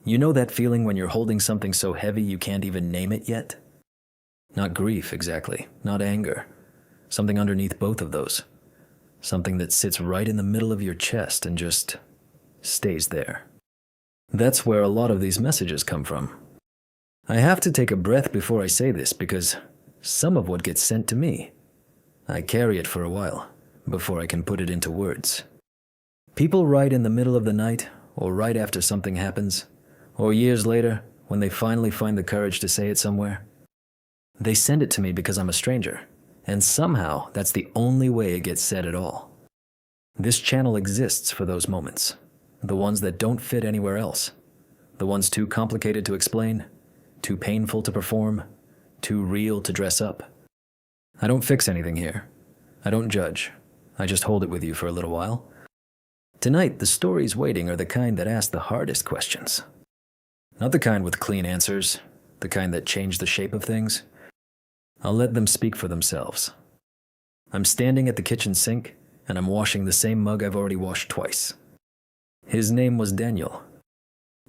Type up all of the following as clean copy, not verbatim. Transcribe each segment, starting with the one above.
You know that feeling when you're holding something so heavy you can't even name it yet? Not grief, exactly. Not anger. Something underneath both of those. Something that sits right in the middle of your chest and just stays there. That's where a lot of these messages come from. I have to take a breath before I say this because some of what gets sent to me, I carry it for a while before I can put it into words. People write in the middle of the night, or right after something happens, or years later when they finally find the courage to say it somewhere. They send it to me because I'm a stranger, and somehow that's the only way it gets said at all. This channel exists for those moments, the ones that don't fit anywhere else, the ones too complicated to explain, too painful to perform, too real to dress up. I don't fix anything here. I don't judge. I just hold it with you for a little while. Tonight, the stories waiting are the kind that ask the hardest questions. Not the kind with clean answers, the kind that change the shape of things. I'll let them speak for themselves. I'm standing at the kitchen sink, and I'm washing the same mug I've already washed twice. His name was Daniel.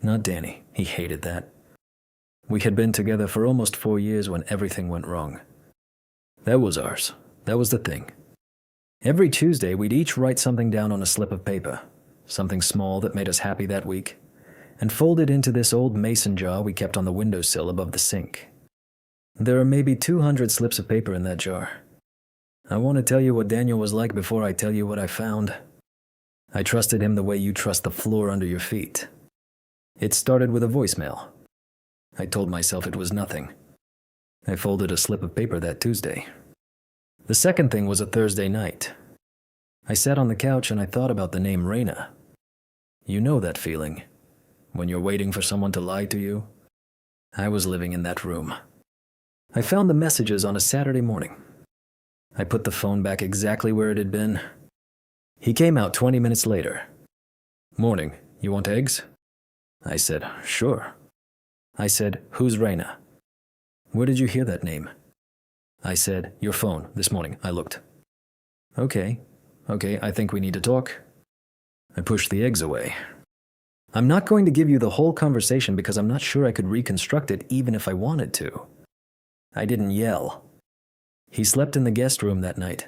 Not Danny. He hated that. We had been together for almost 4 years when everything went wrong. That was ours. That was the thing. Every Tuesday, we'd each write something down on a slip of paper, something small that made us happy that week, and fold it into this old mason jar we kept on the windowsill above the sink. There are maybe 200 slips of paper in that jar. I want to tell you what Daniel was like before I tell you what I found. I trusted him the way you trust the floor under your feet. It started with a voicemail. I told myself it was nothing. I folded a slip of paper that Tuesday. The second thing was a Thursday night. I sat on the couch and I thought about the name Raina. You know that feeling, when you're waiting for someone to lie to you? I was living in that room. I found the messages on a Saturday morning. I put the phone back exactly where it had been. He came out 20 minutes later. Morning, you want eggs? I said, sure. I said, who's Raina? Where did you hear that name? I said, your phone, this morning, I looked. Okay, I think we need to talk. I pushed the eggs away. I'm not going to give you the whole conversation because I'm not sure I could reconstruct it even if I wanted to. I didn't yell. He slept in the guest room that night.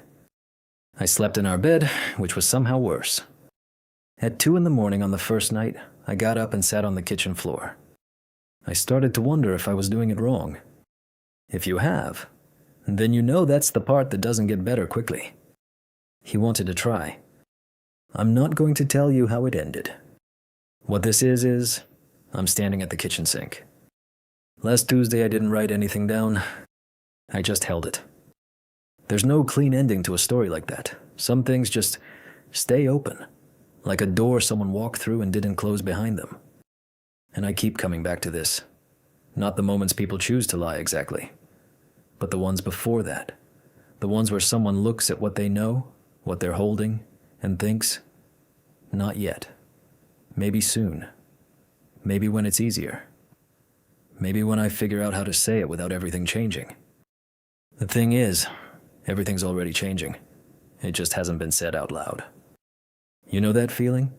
I slept in our bed, which was somehow worse. At 2 a.m. on the first night, I got up and sat on the kitchen floor. I started to wonder if I was doing it wrong. If you have, then you know that's the part that doesn't get better quickly. He wanted to try. I'm not going to tell you how it ended. What this is, I'm standing at the kitchen sink. Last Tuesday I didn't write anything down. I just held it. There's no clean ending to a story like that. Some things just stay open, like a door someone walked through and didn't close behind them. And I keep coming back to this. Not the moments people choose to lie exactly, but the ones before that. The ones where someone looks at what they know, what they're holding, and thinks, not yet. Maybe soon. Maybe when it's easier. Maybe when I figure out how to say it without everything changing. The thing is, everything's already changing. It just hasn't been said out loud. You know that feeling?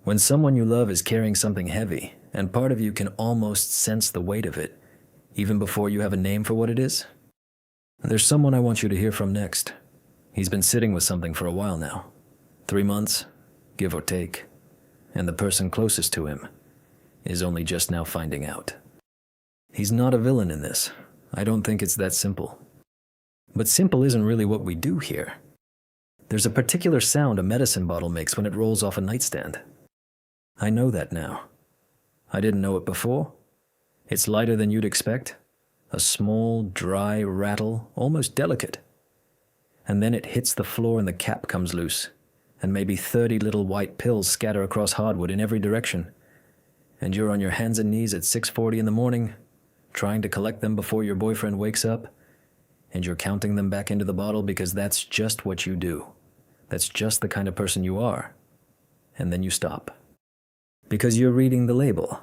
When someone you love is carrying something heavy, and part of you can almost sense the weight of it, even before you have a name for what it is? There's someone I want you to hear from next. He's been sitting with something for a while now. 3 months, give or take. And the person closest to him is only just now finding out. He's not a villain in this. I don't think it's that simple. But simple isn't really what we do here. There's a particular sound a medicine bottle makes when it rolls off a nightstand. I know that now. I didn't know it before. It's lighter than you'd expect. A small, dry rattle, almost delicate. And then it hits the floor and the cap comes loose, and maybe 30 little white pills scatter across hardwood in every direction. And you're on your hands and knees at 6:40 in the morning, trying to collect them before your boyfriend wakes up, and you're counting them back into the bottle because that's just what you do. That's just the kind of person you are. And then you stop. Because you're reading the label.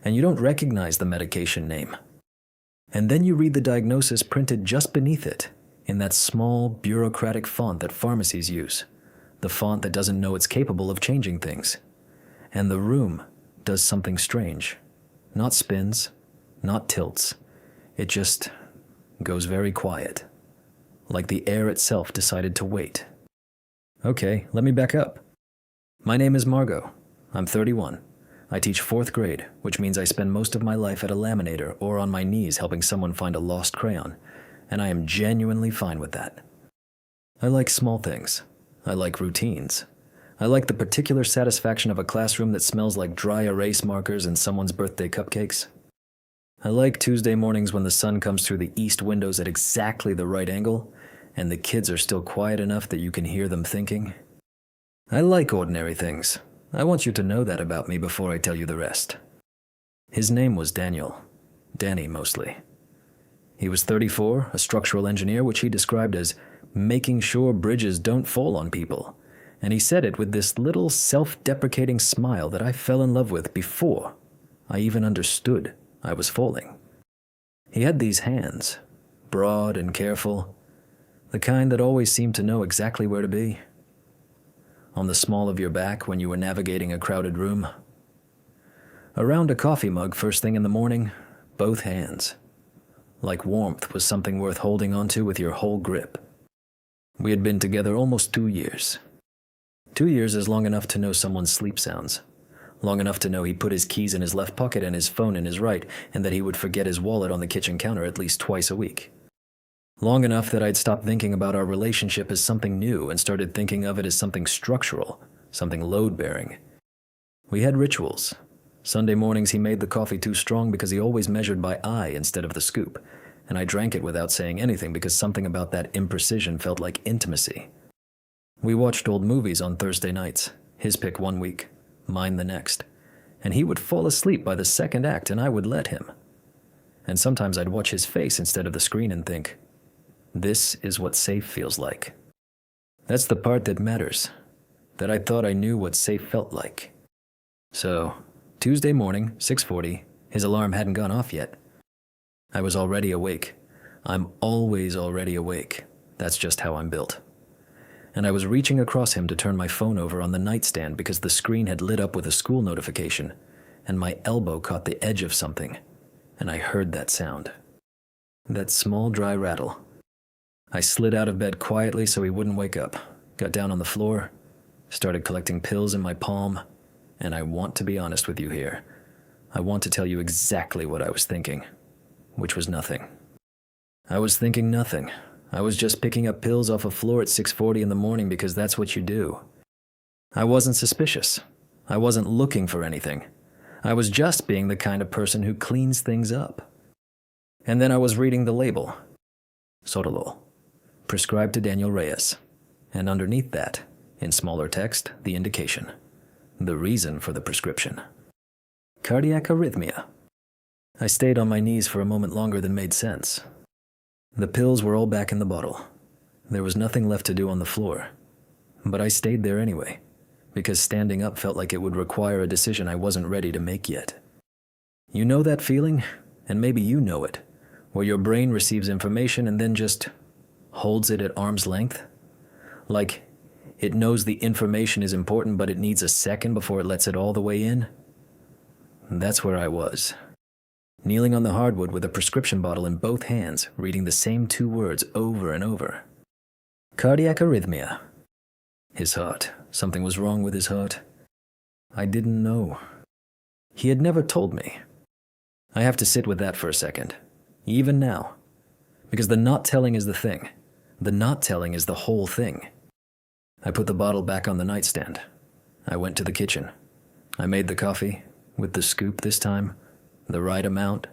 And you don't recognize the medication name. And then you read the diagnosis printed just beneath it, in that small, bureaucratic font that pharmacies use. The font that doesn't know it's capable of changing things. And the room does something strange. Not spins, not tilts. It just goes very quiet. Like the air itself decided to wait. Okay, let me back up. My name is Margot. I'm 31. I teach 4th grade, which means I spend most of my life at a laminator or on my knees helping someone find a lost crayon, and I am genuinely fine with that. I like small things. I like routines. I like the particular satisfaction of a classroom that smells like dry erase markers and someone's birthday cupcakes. I like Tuesday mornings when the sun comes through the east windows at exactly the right angle, and the kids are still quiet enough that you can hear them thinking. I like ordinary things. I want you to know that about me before I tell you the rest. His name was Daniel. Danny, mostly. He was 34, a structural engineer, which he described as making sure bridges don't fall on people, and he said it with this little self-deprecating smile that I fell in love with before I even understood I was falling. He had these hands, broad and careful, the kind that always seemed to know exactly where to be. On the small of your back when you were navigating a crowded room. Around a coffee mug first thing in the morning, both hands. Like warmth was something worth holding onto with your whole grip. We had been together almost 2 years. 2 years is long enough to know someone's sleep sounds. Long enough to know he put his keys in his left pocket and his phone in his right, and that he would forget his wallet on the kitchen counter at least twice a week. Long enough that I'd stopped thinking about our relationship as something new and started thinking of it as something structural, something load-bearing. We had rituals. Sunday mornings he made the coffee too strong because he always measured by eye instead of the scoop, and I drank it without saying anything because something about that imprecision felt like intimacy. We watched old movies on Thursday nights, his pick one week, mine the next, and he would fall asleep by the second act and I would let him. And sometimes I'd watch his face instead of the screen and think, this is what safe feels like. That's the part that matters, that I thought I knew what safe felt like. So, Tuesday morning, 6:40, his alarm hadn't gone off yet. I was already awake. I'm always already awake. That's just how I'm built. And I was reaching across him to turn my phone over on the nightstand because the screen had lit up with a school notification, and my elbow caught the edge of something, and I heard that sound. That small, dry rattle. I slid out of bed quietly so he wouldn't wake up, got down on the floor, started collecting pills in my palm, and I want to be honest with you here. I want to tell you exactly what I was thinking, which was nothing. I was thinking nothing. I was just picking up pills off a floor at 6:40 in the morning because that's what you do. I wasn't suspicious. I wasn't looking for anything. I was just being the kind of person who cleans things up. And then I was reading the label. Sotalol. Prescribed to Daniel Reyes. And underneath that, in smaller text, the indication. The reason for the prescription. Cardiac arrhythmia. I stayed on my knees for a moment longer than made sense. The pills were all back in the bottle. There was nothing left to do on the floor. But I stayed there anyway, because standing up felt like it would require a decision I wasn't ready to make yet. You know that feeling? And maybe you know it, where your brain receives information and then just holds it at arm's length? Like, it knows the information is important, but it needs a second before it lets it all the way in? That's where I was. Kneeling on the hardwood with a prescription bottle in both hands, reading the same 2 words over and over. Cardiac arrhythmia. His heart. Something was wrong with his heart. I didn't know. He had never told me. I have to sit with that for a second, even now. Because the not telling is the thing. The not telling is the whole thing. I put the bottle back on the nightstand. I went to the kitchen. I made the coffee, with the scoop this time, the right amount,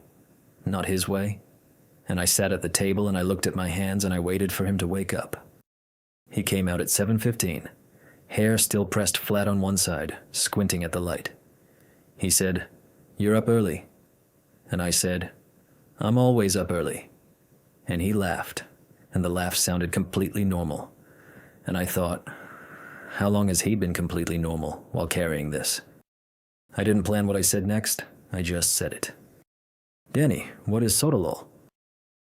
not his way. And I sat at the table and I looked at my hands and I waited for him to wake up. He came out at 7:15, hair still pressed flat on one side, squinting at the light. He said, "You're up early." And I said, "I'm always up early." And he laughed, and the laugh sounded completely normal. And I thought, how long has he been completely normal while carrying this? I didn't plan what I said next, I just said it. "Danny, what is Sotalol?"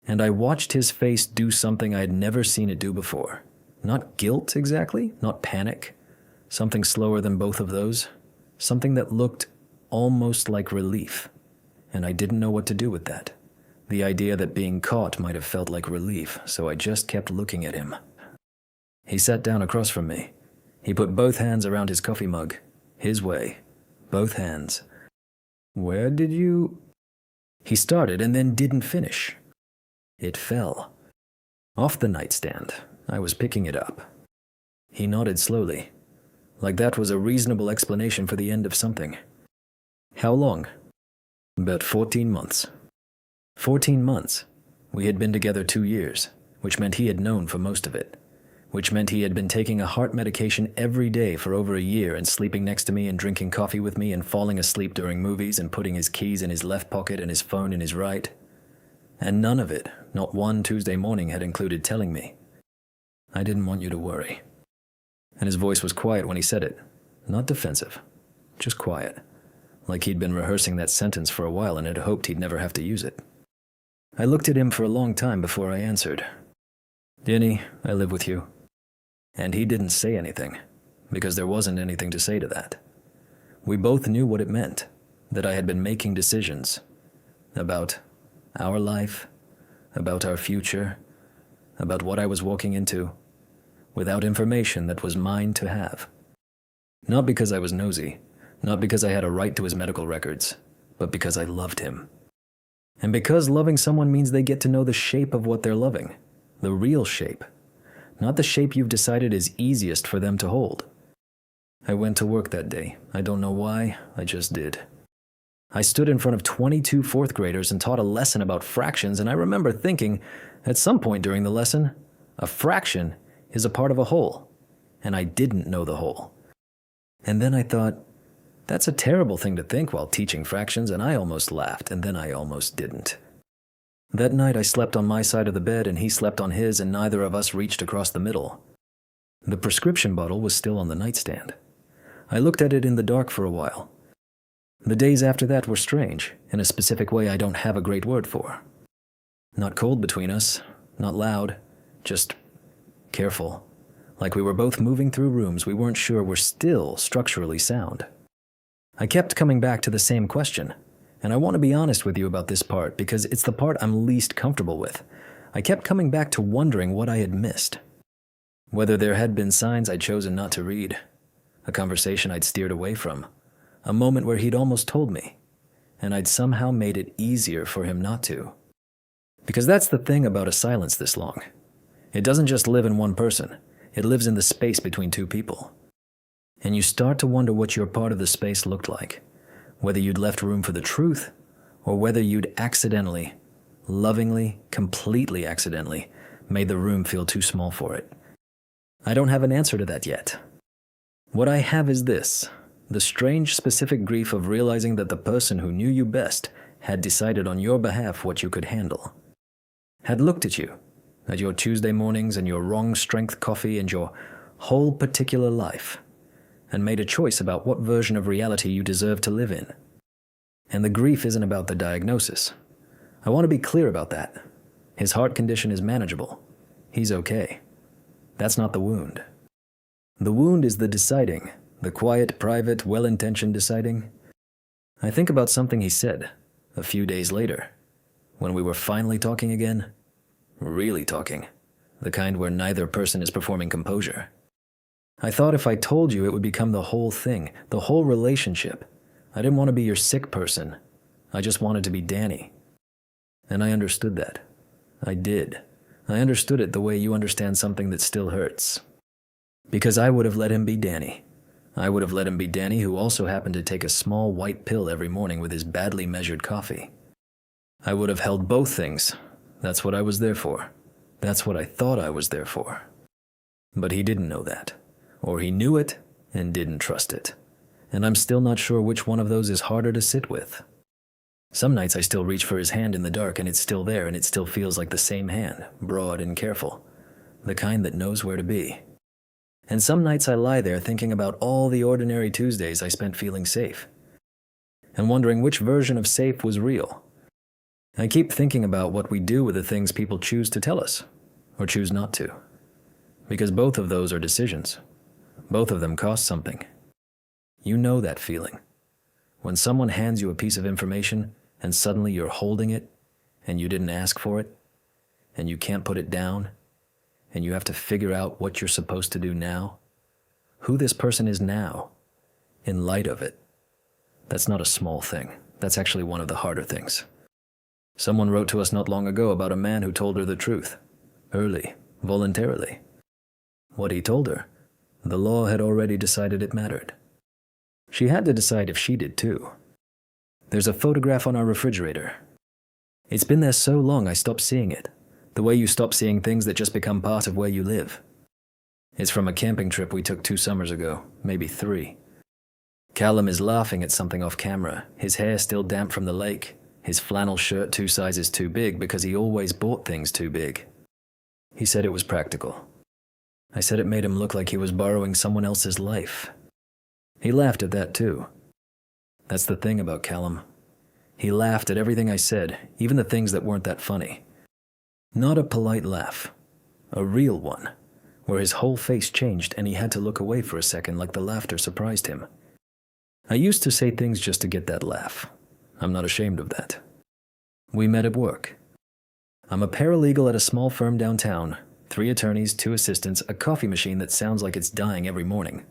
And I watched his face do something I had never seen it do before. Not guilt exactly, not panic. Something slower than both of those. Something that looked almost like relief, and I didn't know what to do with that. The idea that being caught might have felt like relief, so I just kept looking at him. He sat down across from me. He put both hands around his coffee mug, his way, both hands. "Where did you—" He started and then didn't finish. It fell. Off the nightstand. I was picking it up. He nodded slowly, like that was a reasonable explanation for the end of something. "How long?" "About 14 months. 14 months. We had been together 2 years, which meant he had known for most of it. Which meant he had been taking a heart medication every day for over a year and sleeping next to me and drinking coffee with me and falling asleep during movies and putting his keys in his left pocket and his phone in his right. And none of it, not one Tuesday morning, had included telling me, 'I didn't want you to worry.'" And his voice was quiet when he said it. Not defensive, just quiet. Like he'd been rehearsing that sentence for a while and had hoped he'd never have to use it. I looked at him for a long time before I answered. "Danny, I live with you." And he didn't say anything, because there wasn't anything to say to that. We both knew what it meant, that I had been making decisions about our life, about our future, about what I was walking into, without information that was mine to have. Not because I was nosy, not because I had a right to his medical records, but because I loved him. And because loving someone means they get to know the shape of what they're loving, the real shape, not the shape you've decided is easiest for them to hold. I went to work that day. I don't know why, I just did. I stood in front of 22 fourth graders and taught a lesson about fractions, and I remember thinking, at some point during the lesson, a fraction is a part of a whole, and I didn't know the whole. And then I thought, that's a terrible thing to think while teaching fractions, and I almost laughed, and then I almost didn't. That night I slept on my side of the bed and he slept on his, and neither of us reached across the middle. The prescription bottle was still on the nightstand. I looked at it in the dark for a while. The days after that were strange, in a specific way I don't have a great word for. Not cold between us, not loud, just careful. Like we were both moving through rooms we weren't sure were still structurally sound. I kept coming back to the same question, and I want to be honest with you about this part because it's the part I'm least comfortable with. I kept coming back to wondering what I had missed. Whether there had been signs I'd chosen not to read, a conversation I'd steered away from, a moment where he'd almost told me, and I'd somehow made it easier for him not to. Because that's the thing about a silence this long. It doesn't just live in one person, it lives in the space between two people. And you start to wonder what your part of the space looked like, whether you'd left room for the truth, or whether you'd accidentally, lovingly, completely accidentally, made the room feel too small for it. I don't have an answer to that yet. What I have is this, the strange specific grief of realizing that the person who knew you best had decided on your behalf what you could handle. Had looked at you, at your Tuesday mornings and your wrong strength coffee and your whole particular life, and made a choice about what version of reality you deserve to live in. And the grief isn't about the diagnosis. I want to be clear about that. His heart condition is manageable. He's okay. That's not the wound. The wound is the deciding, the quiet, private, well-intentioned deciding. I think about something he said a few days later, when we were finally talking again. Really talking. The kind where neither person is performing composure. I thought if I told you it would become the whole thing, the whole relationship. I didn't want to be your sick person. I just wanted to be Danny. And I understood that. I did. I understood it the way you understand something that still hurts. Because I would have let him be Danny. I would have let him be Danny, who also happened to take a small white pill every morning with his badly measured coffee. I would have held both things. That's what I was there for. That's what I thought I was there for. But he didn't know that. Or he knew it and didn't trust it. And I'm still not sure which one of those is harder to sit with. Some nights I still reach for his hand in the dark and it's still there and it still feels like the same hand, broad and careful, the kind that knows where to be. And some nights I lie there thinking about all the ordinary Tuesdays I spent feeling safe, and wondering which version of safe was real. I keep thinking about what we do with the things people choose to tell us, or choose not to. Because both of those are decisions. Both of them cost something. You know that feeling. When someone hands you a piece of information and suddenly you're holding it and you didn't ask for it and you can't put it down and you have to figure out what you're supposed to do now, who this person is now, in light of it, that's not a small thing. That's actually one of the harder things. Someone wrote to us not long ago about a man who told her the truth, early, voluntarily. What he told her, the law had already decided it mattered. She had to decide if she did too. There's a photograph on our refrigerator. It's been there so long I stopped seeing it, the way you stop seeing things that just become part of where you live. It's from a camping trip we took 2 summers ago, maybe 3. Callum is laughing at something off camera, his hair still damp from the lake, his flannel shirt 2 sizes too big because he always bought things too big. He said it was practical. I said it made him look like he was borrowing someone else's life. He laughed at that too. That's the thing about Callum. He laughed at everything I said, even the things that weren't that funny. Not a polite laugh, a real one, where his whole face changed and he had to look away for a second like the laughter surprised him. I used to say things just to get that laugh. I'm not ashamed of that. We met at work. I'm a paralegal at a small firm downtown, 3 attorneys, 2 assistants, a coffee machine that sounds like it's dying every morning.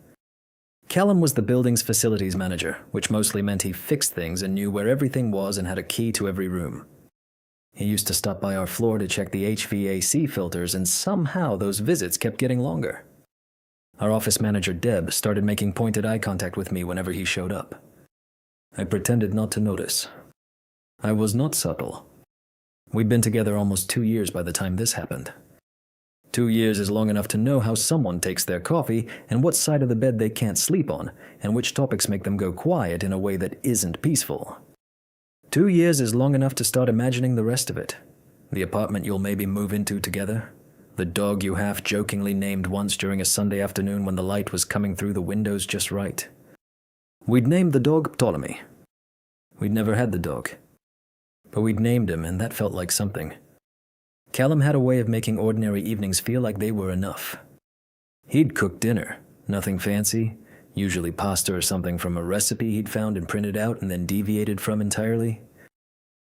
Callum was the building's facilities manager, which mostly meant he fixed things and knew where everything was and had a key to every room. He used to stop by our floor to check the HVAC filters, and somehow those visits kept getting longer. Our office manager, Deb, started making pointed eye contact with me whenever he showed up. I pretended not to notice. I was not subtle. We'd been together almost 2 years by the time this happened. 2 years is long enough to know how someone takes their coffee and what side of the bed they can't sleep on and which topics make them go quiet in a way that isn't peaceful. 2 years is long enough to start imagining the rest of it. The apartment you'll maybe move into together. The dog you half-jokingly named once during a Sunday afternoon when the light was coming through the windows just right. We'd named the dog Ptolemy. We'd never had the dog. But we'd named him, and that felt like something. Callum had a way of making ordinary evenings feel like they were enough. He'd cook dinner, nothing fancy, usually pasta or something from a recipe he'd found and printed out and then deviated from entirely.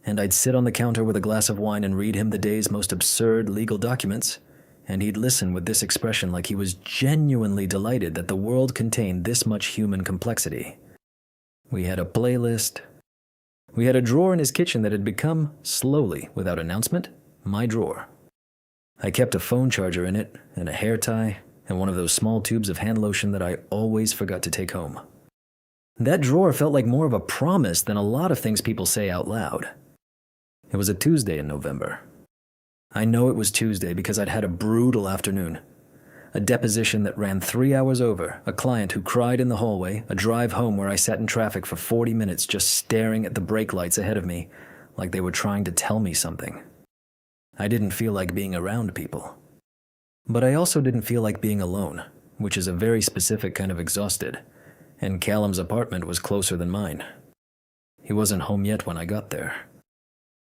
And I'd sit on the counter with a glass of wine and read him the day's most absurd legal documents, and he'd listen with this expression like he was genuinely delighted that the world contained this much human complexity. We had a playlist. We had a drawer in his kitchen that had become, slowly, without announcement, my drawer. I kept a phone charger in it, and a hair tie, and one of those small tubes of hand lotion that I always forgot to take home. That drawer felt like more of a promise than a lot of things people say out loud. It was a Tuesday in November. I know it was Tuesday because I'd had a brutal afternoon. A deposition that ran 3 hours over, a client who cried in the hallway, a drive home where I sat in traffic for 40 minutes just staring at the brake lights ahead of me, like they were trying to tell me something. I didn't feel like being around people. But I also didn't feel like being alone, which is a very specific kind of exhausted, and Callum's apartment was closer than mine. He wasn't home yet when I got there.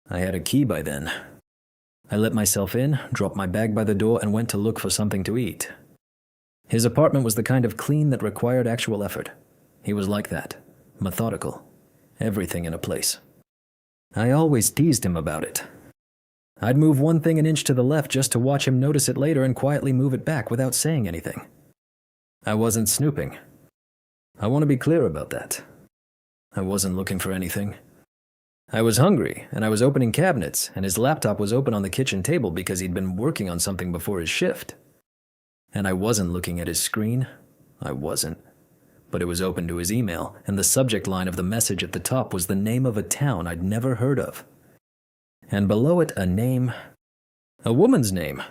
I had a key by then. I let myself in, dropped my bag by the door, and went to look for something to eat. His apartment was the kind of clean that required actual effort. He was like that, methodical, everything in a place. I always teased him about it. I'd move one thing an inch to the left just to watch him notice it later and quietly move it back without saying anything. I wasn't snooping. I want to be clear about that. I wasn't looking for anything. I was hungry, and I was opening cabinets, and his laptop was open on the kitchen table because he'd been working on something before his shift. And I wasn't looking at his screen. I wasn't. But it was open to his email, and the subject line of the message at the top was the name of a town I'd never heard of. And below it, a name. A woman's name.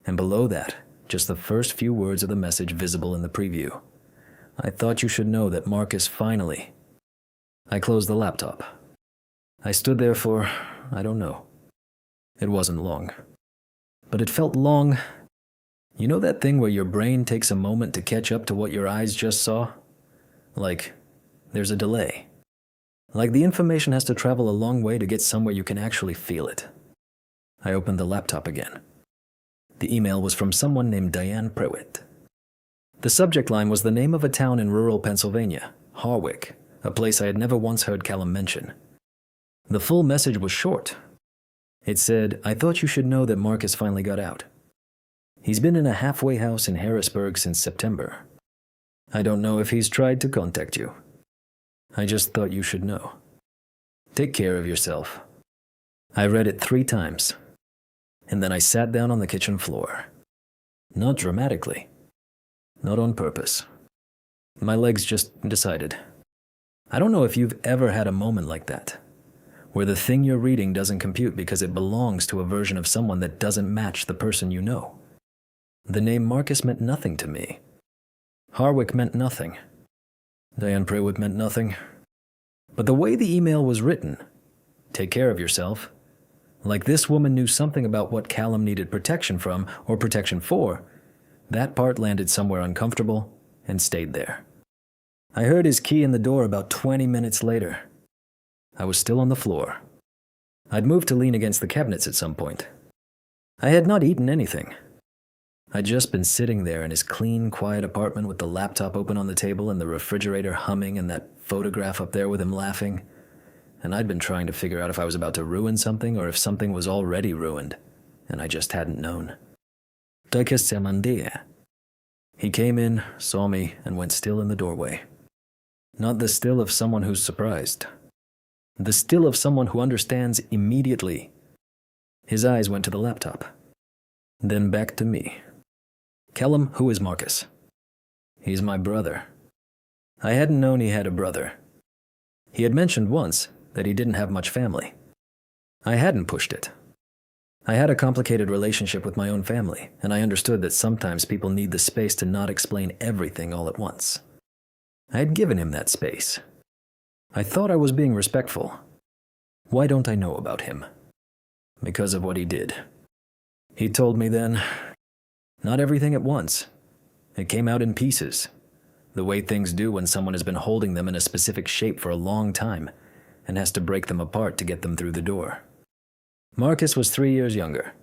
And below that, just the first few words of the message visible in the preview. I thought you should know that Marcus finally. I closed the laptop. I stood there for, I don't know. It wasn't long. But it felt long. You know that thing where your brain takes a moment to catch up to what your eyes just saw? Like, there's a delay. Like the information has to travel a long way to get somewhere you can actually feel it. I opened the laptop again. The email was from someone named Diane Prewitt. The subject line was the name of a town in rural Pennsylvania, Harwick, a place I had never once heard Callum mention. The full message was short. It said, "I thought you should know that Marcus finally got out. He's been in a halfway house in Harrisburg since September. I don't know if he's tried to contact you. I just thought you should know. Take care of yourself." I read it 3 times, and then I sat down on the kitchen floor. Not dramatically. Not on purpose. My legs just decided. I don't know if you've ever had a moment like that, where the thing you're reading doesn't compute because it belongs to a version of someone that doesn't match the person you know. The name Marcus meant nothing to me. Harwick meant nothing. Diane Prewitt meant nothing. But the way the email was written, "Take care of yourself," like this woman knew something about what Callum needed protection from or protection for, that part landed somewhere uncomfortable and stayed there. I heard his key in the door about 20 minutes later. I was still on the floor. I'd moved to lean against the cabinets at some point. I had not eaten anything. I'd just been sitting there in his clean, quiet apartment with the laptop open on the table and the refrigerator humming and that photograph up there with him laughing. And I'd been trying to figure out if I was about to ruin something or if something was already ruined, and I just hadn't known. He came in, saw me, and went still in the doorway. Not the still of someone who's surprised. The still of someone who understands immediately. His eyes went to the laptop. Then back to me. "Callum, who is Marcus?" "He's my brother." I hadn't known he had a brother. He had mentioned once that he didn't have much family. I hadn't pushed it. I had a complicated relationship with my own family, and I understood that sometimes people need the space to not explain everything all at once. I had given him that space. I thought I was being respectful. Why don't I know about him? Because of what he did. He told me then, not everything at once. It came out in pieces. The way things do when someone has been holding them in a specific shape for a long time and has to break them apart to get them through the door. Marcus was 3 years younger.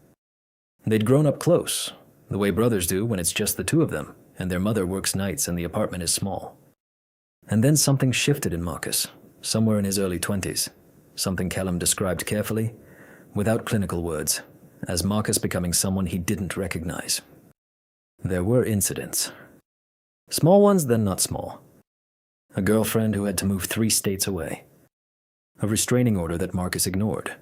They'd grown up close, the way brothers do when it's just the 2 of them, and their mother works nights and the apartment is small. And then something shifted in Marcus, somewhere in his early 20s, something Callum described carefully, without clinical words, as Marcus becoming someone he didn't recognize. There were incidents. Small ones, then not small. A girlfriend who had to move 3 states away. A restraining order that Marcus ignored.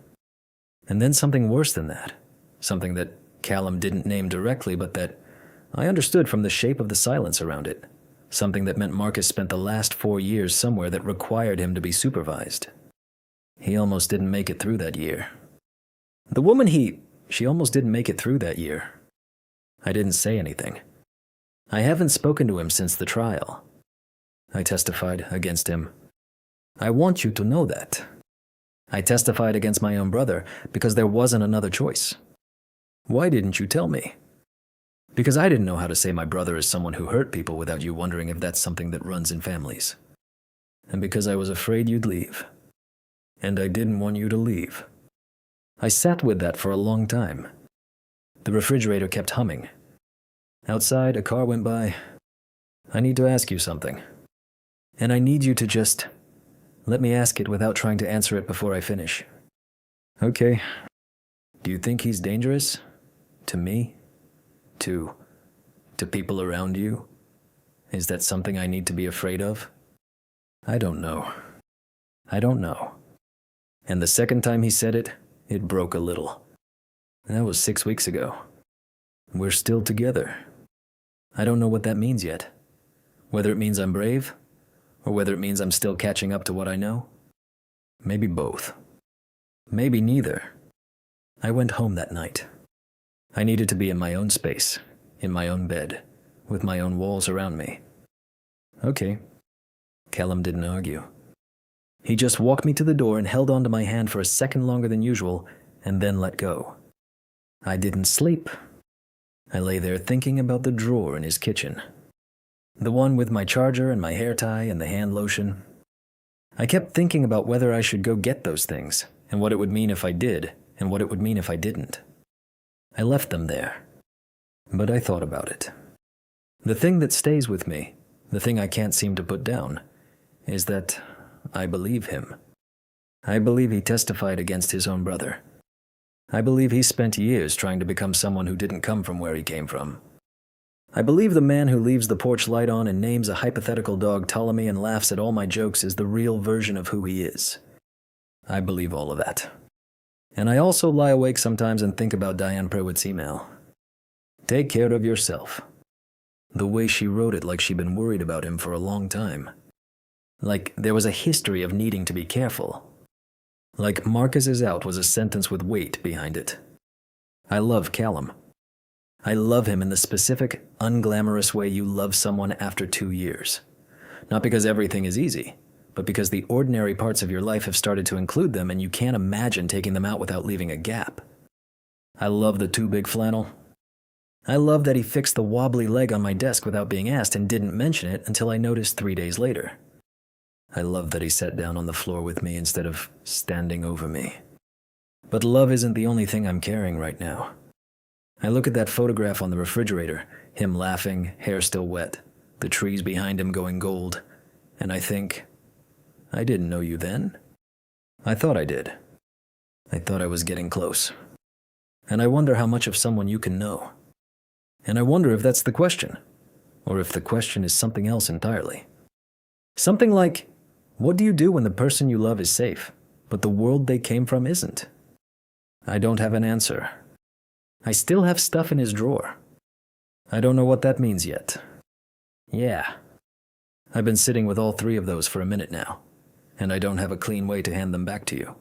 And then something worse than that. Something that Callum didn't name directly, but that I understood from the shape of the silence around it. Something that meant Marcus spent the last 4 years somewhere that required him to be supervised. He almost didn't make it through that year. The woman she almost didn't make it through that year. I didn't say anything. I haven't spoken to him since the trial. I testified against him. I want you to know that. I testified against my own brother because there wasn't another choice. Why didn't you tell me? Because I didn't know how to say my brother is someone who hurt people without you wondering if that's something that runs in families. And because I was afraid you'd leave. And I didn't want you to leave. I sat with that for a long time. The refrigerator kept humming. Outside, a car went by. I need to ask you something. And I need you to just let me ask it without trying to answer it before I finish. Okay. Do you think he's dangerous? To me? To people around you? Is that something I need to be afraid of? I don't know. I don't know. And the second time he said it, it broke a little. That was 6 weeks ago. We're still together. I don't know what that means yet. Whether it means I'm brave, or whether it means I'm still catching up to what I know. Maybe both. Maybe neither. I went home that night. I needed to be in my own space, in my own bed, with my own walls around me. Okay. Callum didn't argue. He just walked me to the door and held onto my hand for a second longer than usual, and then let go. I didn't sleep. I lay there thinking about the drawer in his kitchen. The one with my charger and my hair tie and the hand lotion. I kept thinking about whether I should go get those things, and what it would mean if I did, and what it would mean if I didn't. I left them there. But I thought about it. The thing that stays with me, the thing I can't seem to put down, is that I believe him. I believe he testified against his own brother. I believe he spent years trying to become someone who didn't come from where he came from. I believe the man who leaves the porch light on and names a hypothetical dog Ptolemy and laughs at all my jokes is the real version of who he is. I believe all of that. And I also lie awake sometimes and think about Diane Prewitt's email. Take care of yourself. The way she wrote it, like she'd been worried about him for a long time. Like there was a history of needing to be careful. Like Marcus is out was a sentence with weight behind it. I love Callum. I love him in the specific, unglamorous way you love someone after 2 years. Not because everything is easy, but because the ordinary parts of your life have started to include them and you can't imagine taking them out without leaving a gap. I love the too big flannel. I love that he fixed the wobbly leg on my desk without being asked and didn't mention it until I noticed 3 days later. I love that he sat down on the floor with me instead of standing over me. But love isn't the only thing I'm carrying right now. I look at that photograph on the refrigerator, him laughing, hair still wet, the trees behind him going gold, and I think, I didn't know you then. I thought I did. I thought I was getting close. And I wonder how much of someone you can know. And I wonder if that's the question, or if the question is something else entirely. Something like, what do you do when the person you love is safe, but the world they came from isn't? I don't have an answer. I still have stuff in his drawer. I don't know what that means yet. Yeah. I've been sitting with all 3 of those for a minute now, and I don't have a clean way to hand them back to you.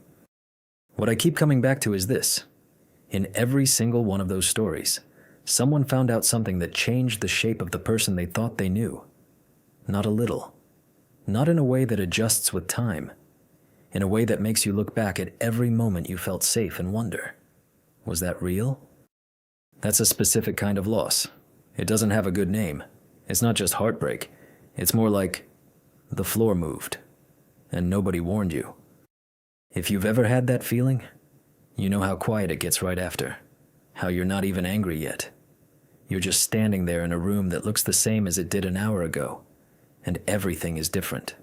What I keep coming back to is this. In every single one of those stories, someone found out something that changed the shape of the person they thought they knew. Not a little. Not in a way that adjusts with time. In a way that makes you look back at every moment you felt safe and wonder, was that real? That's a specific kind of loss. It doesn't have a good name. It's not just heartbreak. It's more like the floor moved, and nobody warned you. If you've ever had that feeling, you know how quiet it gets right after. How you're not even angry yet. You're just standing there in a room that looks the same as it did an hour ago, and everything is different.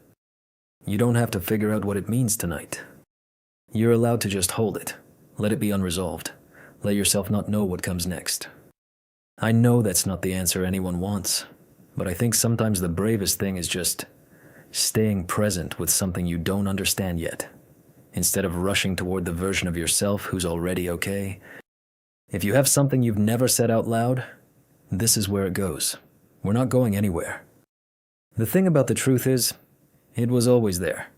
You don't have to figure out what it means tonight. You're allowed to just hold it. Let it be unresolved. Let yourself not know what comes next. I know that's not the answer anyone wants, but I think sometimes the bravest thing is just staying present with something you don't understand yet, instead of rushing toward the version of yourself who's already okay. If you have something you've never said out loud, this is where it goes. We're not going anywhere. The thing about the truth is, it was always there.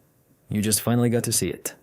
You just finally got to see it.